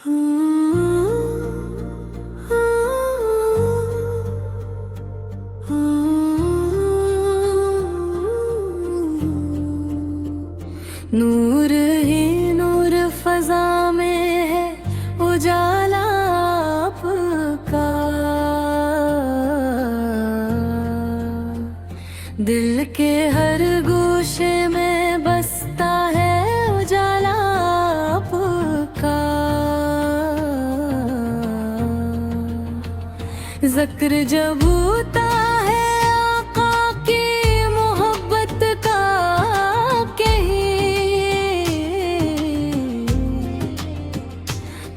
नूर ही नूर फजा में है उजाला आपका, दिल के हर गोशे में बसता है उजाला आपका। ज़िक्र जब होता है आका की मोहब्बत का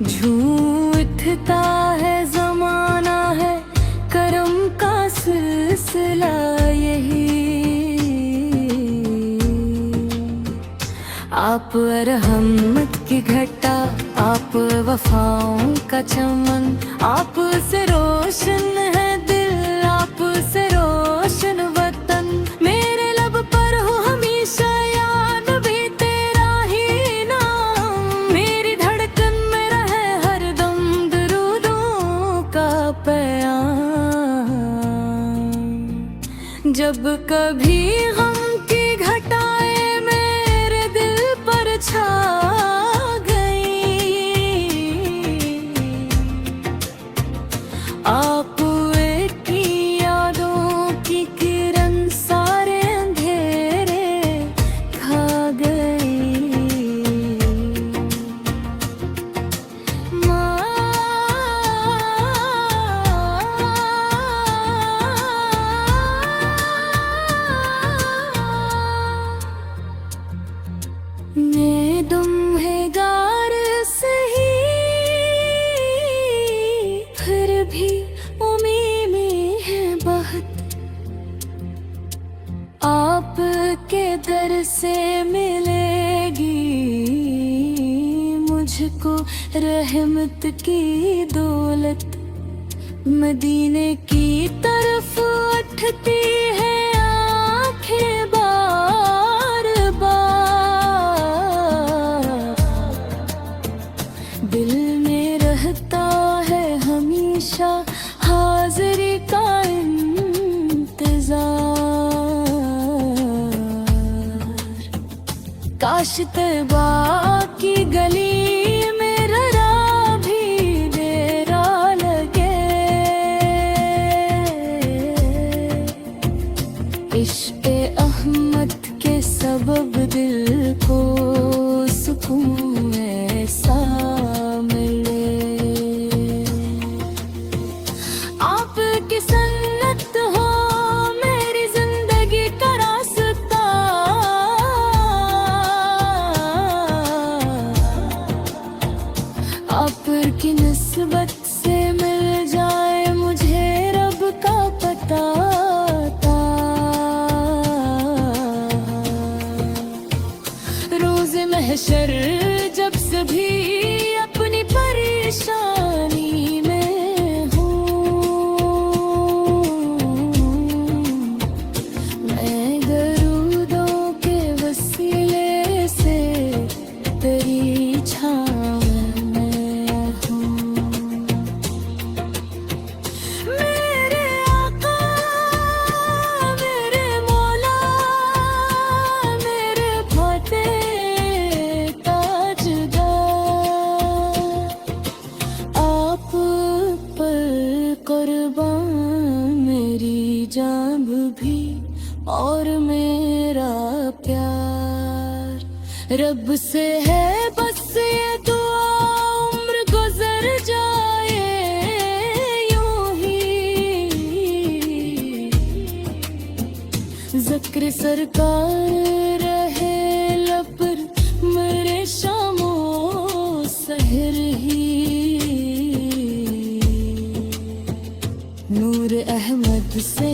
झूम उठता है ज़माना है करम का सिलसिला यही। आप रहमत की घटा, आप वफाओं का चमन, आप से रोशन है दिल, आप से रोशन वतन। मेरे लब पर हो हमेशा याद भी तेरा ही नाम, मेरी धड़कन में रहे हरदम दरूदों का पैगाम। जब कभी गम की घटाएं मेरे दिल पर छा गई, आप की यादों की किरण सारे अंधेरे खा गई। मैं दुम्हेदार सही फिर भी उम्मीद में है बहुत, आपके दर से मिलेगी मुझको रहमत की दौलत। मदीने की तरफ उठती है आंखें बार बार, दिल में रहता है हमेशा हाज़िरी का इंतज़ार। काश तैबा की गली में जरा भी डेरा लगे, इश्क़ अहमद के सबब दिल को सुकून ऐसा मिले। आपकी सन्नत हो मेरी जिंदगी का रास्ता, आपकी निस्बत से मिल जाए मुझे रब का पता। रोज़े महशर जब सभी अपनी परेशानी में हूँ, मैं दरूदों के वसीले से तेरी छाँव में हूँ। मेरे आका, मेरे मौला, मेरे फतेह कुर्बान मेरी जान भी और मेरा प्यार। रब से है बस ये दुआ उम्र गुजर जाए यूं ही, ज़िक्र सरकार रहे लब पर मेरे शामो सहर ही। नूर अहमद से